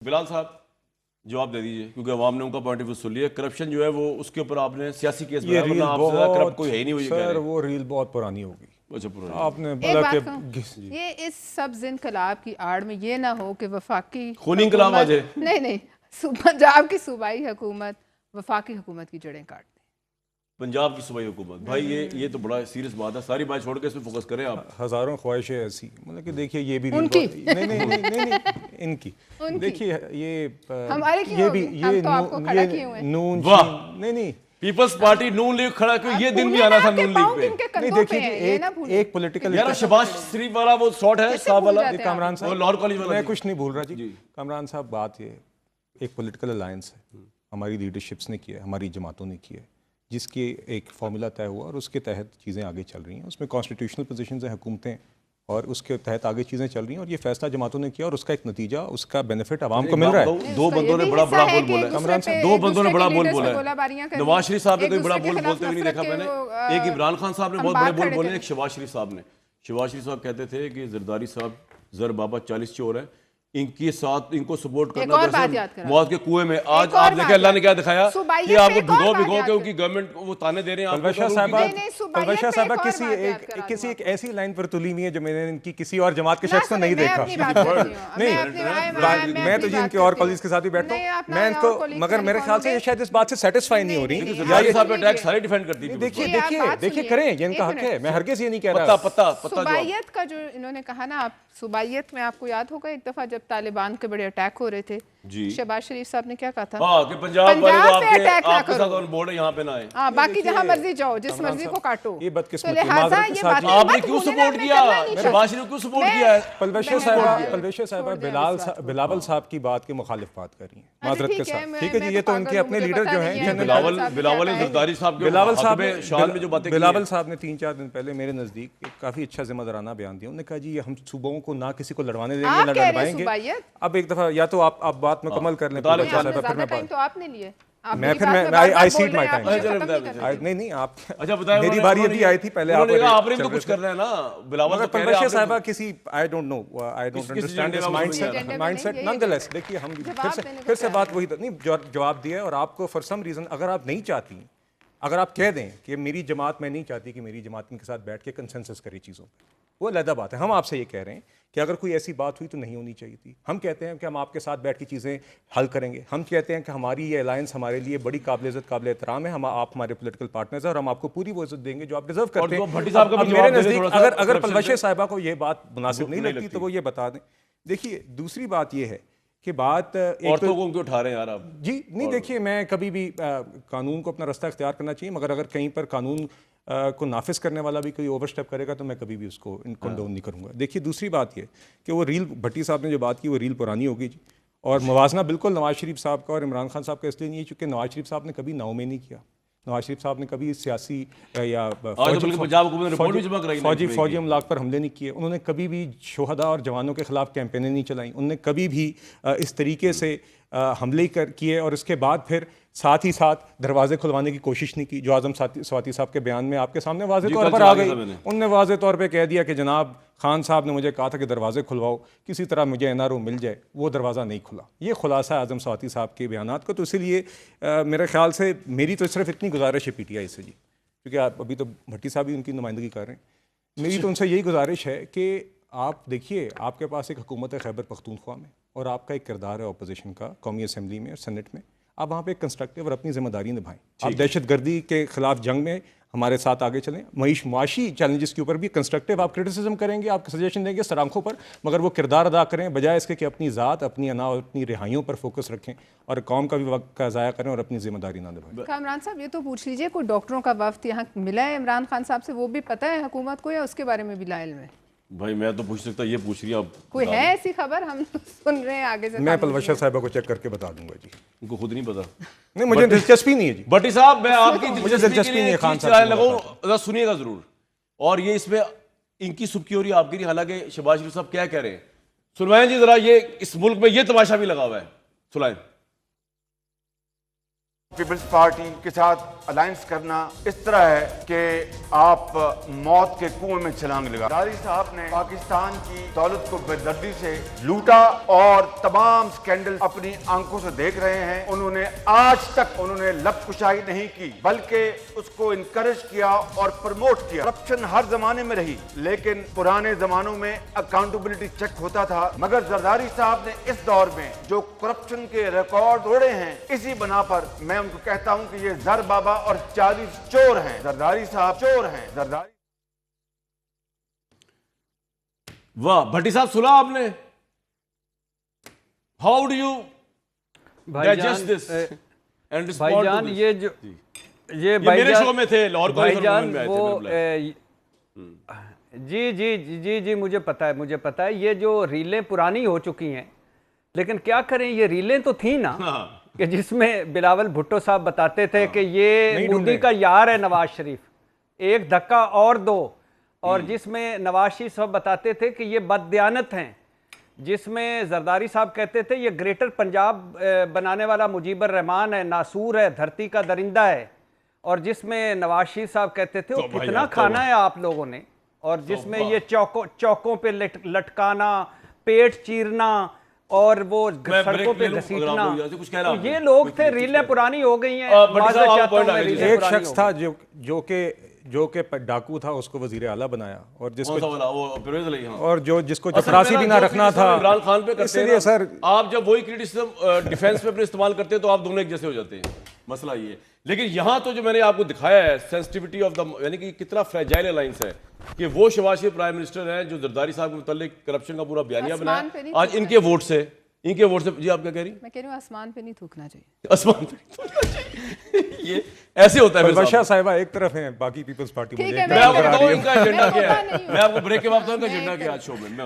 बिलाल साहब जवाब दे दीजिए, क्योंकि अवाम ने उनका पॉइंट ऑफ व्यू सुन लिया। करप्शन जो है वो उसके ऊपर आपने सियासी केस बनाया, वरना आपसे ज़्यादा करप्ट कोई है ही नहीं, वो ये कह रहे हैं। वो रील बहुत पुरानी होगी। अच्छा, पुरानी आपने एक बोला बात कि कहूं, ये इस सब्ज इनकलाब की आड़ में ये ना हो कि वफाकी खूनी इनकलाब आ जाए। नहीं, पंजाब की सूबाई हुकूमत वफाकी हुकूमत की जड़ें काट दे। पंजाब की सूबाई हुकूमत, भाई ये तो बड़ा सीरियस बात है। सारी बात छोड़ के इसमें फोकस करें आप। हज़ारों ख्वाहिशें ऐसी, मतलब कि देखिए ये भी उनकी? नहीं इनकी देखिए ये हमारे क्यों ये होगी? भी हम ये तो आपको खड़ा किए हुए हैं। नून वाह। नहीं पीपल्स पार्टी नून लीग खड़ा क्यों, ये दिन भी आना था नून लीग पे। नहीं देखिए एक पॉलिटिकल यार शहबाज शरीफ वाला वो शॉट है साहब वाला, कामरान वो साहब, लाहौर कॉलेज वाला। मैं कुछ नहीं भूल रहा जी। कामरान साहब, बात ये एक पॉलिटिकल अलायंस है, हमारी लीडरशिप्स ने किया है, हमारी जमातों ने किया है, जिसकी एक फार्मूला तय हुआ और उसके तहत चीज़ें आगे चल रही हैं। उसमें कॉन्स्टिट्यूशनल पोजीशंस हैं, हुकूमतें, और उसके तहत आगे चीज़ें चल रही हैं। और ये फैसला जमातों ने किया और उसका एक नतीजा, उसका बेनिफिट आवाम को मिल रहा है। दो बंदों ने बड़ा बोल बोला है, कमरान साहब, दो बंदों ने बड़ा बोल बोला है। नवाज शरीफ साहब ने कोई बड़ा बोल बोलते हुए नहीं देखा मैंने। एक इमरान खान साहब ने बहुत बड़े बोल बोले, एक शहबाज शरीफ साहब ने। शहबाज शरीफ साहब कहते थे कि जरदारी साहब जर बाबा 40 चोर है, इनके साथ इनको सपोर्ट करना मौत के कुएं में। आज आप देखें अल्लाह ने क्या दिखाया कि आपको भिगो के उनकी गवर्नमेंट वो ताने दे रहे हैं। पलवशा साहबा किसी एक ऐसी लाइन पर तुली हुई है जो मैंने इनकी किसी और जमात के शख्स को नहीं देखा। नहीं, मैं तो जी इनके और कॉलेज के साथ भी बैठता हूँ, मैं इनको, मगर मेरे ख्याल से ये शायद इस बात से सेटिस्फाई नहीं हो रही। जरदारी साहब ने अटैक सारे डिफेंड करती थी। देखिए करें, ये इनका हक है, मैं हरगिज़ ये नहीं कह रहा। पता सुबाइयत का जो इन्होंने कहा ना, आप सुबाइयत में आपको याद होगा एक दफा जब तालिबान के बड़े अटैक हो रहे थे, शहबाज शरीफ साहब ने क्या कहा था? कि पंजाब वाले तो आपके साथ ऑन बोर्ड है, यहाँ पे ना आए। हाँ, बाकी जहाँ मर्जी जाओ, जिस मर्जी को काटो। ये बदकिस्मती, लिहाजा ये बात आपने क्यों सपोर्ट किया? शहबाज शरीफ क्यों सपोर्ट किया है? पलवशा साहबा बिलावल साहब की बात के मुखालिफ बात कर रही हैं माजरत के साथ। ठीक है जी, ये तो उनके अपने लीडर जो हैं, बिलावल जरदारी साहब, बिलावल साहब ने 3-4 दिन पहले मेरे नजदीक एक काफी अच्छा जिम्मेदाराना बयान दिया। उन्होंने कहा जी हम सूबों को ना किसी को लड़वाने देंगे ना लड़वाएंगे। अब एक दफा या तो आप बात मुकम्मल कर लें, तो आपने लिए आई सीट माय टाइम। नहीं आप, अच्छा बताएं, मेरी बारी अभी आई थी, पहले आपने तो कुछ करना है ना। बिलावल पलवशा साहबा किसी I don't know, I don't understand this mindset. Nonetheless देखिए, हम फिर से बात वही नहीं, जवाब दिया। और आपको फॉर सम रीजन अगर आप नहीं चाहती, अगर आप कह दें कि मेरी जमात, मैं नहीं चाहती कि मेरी जमात इनके साथ बैठ के कंसेंसस करे चीज़ों पर, वो अलग बात है। हम आपसे ये कह रहे हैं कि अगर कोई ऐसी बात हुई तो नहीं होनी चाहिए थी। हम कहते हैं कि हम आपके साथ बैठ के चीज़ें हल करेंगे। हम कहते हैं कि हमारी ये अलायंस हमारे लिए बड़ी काबिल इज़्ज़त, काबिल एहतराम है। आप हमारे पॉलिटिकल पार्टनर्स हैं और हम आपको पूरी वो इज़्ज़त देंगे जो आप डिजर्व करते हैं। मेरे नज़दीक अगर पलवशा साहिबा को ये बात मुनासिब नहीं लगती तो वो ये बता दें। देखिए, दूसरी बात ये है कि बात औरतों को उनको उठा रहे हैं यार आप जी। नहीं देखिए, मैं कभी भी कानून को अपना रास्ता इख्तियार करना चाहिए, मगर अगर कहीं पर कानून को नाफिज करने वाला भी कोई ओवरस्टेप करेगा तो मैं कभी भी उसको कंडोन नहीं करूँगा। देखिए, दूसरी बात ये कि वो रील भट्टी साहब ने जो बात की वो रील पुरानी होगी जी। और मुवाजना बिल्कुल नवाज शरीफ साहब का और इमरान खान साहब का इसलिए नहीं है क्योंकि नवाज शरीफ साहब ने कभी नाउमे नहीं किया। नवाज शरीफ साहब ने कभी सियासी या फौजी अमलाक पर हमले नहीं किए। उन्होंने कभी भी शोहदा और जवानों के खिलाफ कैंपेनें नहीं चलाई। उन्होंने कभी भी इस तरीके से हमले किए और उसके बाद फिर साथ ही साथ दरवाजे खुलवाने की कोशिश नहीं की, जो आजम स्वाति साहब के बयान में आपके सामने वाज़े तौर पर आ गई। उनने वाज़े तौर पे कह दिया कि जनाब खान साहब ने मुझे कहा था कि दरवाजे खुलवाओ, किसी तरह मुझे एनआरओ मिल जाए। वो दरवाज़ा नहीं खुला। ये खुलासा है आजम स्वाति साहब के बयानात को। तो इसीलिए मेरे ख्याल से मेरी तो सिर्फ इतनी गुजारिश है PTI से जी, क्योंकि आप अभी तो भट्टी साहब ही उनकी नुमाइंदगी कर रहे हैं। मेरी तो उनसे यही गुजारिश है कि आप देखिए, आपके पास एक हुकूमत है खैबर पख्तूनख्वा में, और आपका एक किरदार है अपोजिशन का कौमी असम्बली में और सेनेट में। आप वहाँ पे कंस्ट्रक्टिव और अपनी जिम्मेदारी निभाएं। आप दहशतगर्दी के खिलाफ जंग में हमारे साथ आगे चलें। मुआशी चैलेंजेस के ऊपर भी कंस्ट्रक्टिव आप क्रिटिसिज्म करेंगे, आप सजेशन देंगे सरांखों पर, मगर वो किरदार अदा करें, बजाय इसके कि अपनी ज़ात, अपनी अना और अपनी रिहाइयों पर फोकस रखें और कौम का भी वक्त का ज़ाया करें और अपनी जिम्मेदारी ना निभाएं। कामरान साहब, ये तो पूछ लीजिए, कोई डॉक्टरों का वफ्द यहाँ मिला है इमरान खान साहब से, वो भी पता है हुकूमत को, या उसके बारे में भी लाइल में? भाई मैं तो पूछ सकता, ये पूछ रही है आप, कोई है ऐसी खबर? हम सुन रहे हैं आगे से। मैं पलवशा साहिबा को चेक करके बता दूंगा जी। उनको खुद नहीं पता। नहीं, मुझे दिलचस्पी नहीं है जी। भट्टी साहब, मैं आपकी मुझे दिलचस्पी नहीं है खान साहब लगाऊं, सुनिएगा जरूर। और ये इसमें इनकी सुबकी हो रही है आपकी नहीं, हालांकि शहबाज शरीफ साहब क्या कह रहे हैं सुनवाएं जी जरा। ये इस मुल्क में ये तमाशा भी लगा हुआ है, सुनाएं। पीपल्स पार्टी के साथ अलायंस करना इस तरह है कि आप मौत के कुएं में छलांग लगा। जरदारी साहब ने पाकिस्तान की दौलत को बेदर्दी से लूटा और तमाम स्कैंडल अपनी आंखों से देख रहे हैं। उन्होंने आज तक उन्होंने लबकुशाई नहीं की, बल्कि उसको इनकरेज किया और प्रमोट किया। करप्शन हर जमाने में रही, लेकिन पुराने जमानों में अकाउंटेबिलिटी चेक होता था, मगर जरदारी साहब ने इस दौर में जो करप्शन के रिकॉर्ड तोड़े हैं, इसी बना पर मैं उनको कहता हूं कि ये जर बाबा और 40 चोर हैं। जरदारी साहब चोर हैं। जरदारी वाह भट्टी साहब, सुना आपने? How do you digest this and respond to भाईजान, दिस? ये मेरे शो में थे लाहौर भाईजान वो जी मुझे पता है ये जो रीलें पुरानी हो चुकी हैं, लेकिन क्या करें, ये रीलें तो थी ना कि जिसमें बिलावल भुट्टो साहब बताते थे कि ये मोदी का यार है नवाज शरीफ, एक धक्का और दो, और जिसमें नवाज शरीफ साहब बताते थे कि ये बददियानत हैं, जिसमें जरदारी साहब कहते थे ये ग्रेटर पंजाब बनाने वाला मुजीबर रहमान है, नासूर है, धरती का दरिंदा है, और जिसमें नवाज शरीफ साहब कहते थे वो कितना खाना है आप लोगों ने, और जिसमें ये चौकों पे लटकाना, पेट चीरना और वो सड़कों पे घसीटना, तो ये लोग थे। रीलें पुरानी हो गई हैं। एक शख्स था जो के डाकू था, उसको वजीर आला बनाया, और जिसको चपरासी भी ना रखना था इमरान खान पे। इसलिए सर, आप जब वही क्रिटिसिज्म डिफेंस पे अपने इस्तेमाल करते हैं तो आप दोनों एक जैसे हो जाते हैं। मसला ये है। लेकिन यहाँ तो जो मैंने आपको दिखाया है सेंसिटिविटी ऑफ द, यानी कि कितना फ्रेजाइल अलायंस है कि वो शहबाज शरीफ प्राइम मिनिस्टर हैं जो जरदारी साहब के मुतालिक करप्शन का पूरा बयानिया बनाया आज इनके वोट से। जी आप क्या कह रही? मैं कह रही हूँ आसमान पे नहीं थूकना चाहिए। आसमान पे नहीं थूकना चाहिए। ये ऐसे होता है। वर्षा साहिबा एक तरफ हैं, बाकी पीपल्स पार्टी ठीक है, मैं आपको बताऊं इनका एजेंडा क्या है। मैं आपको ब्रेक के बाद बताऊं इनका एजेंडा क्या है आज शो में।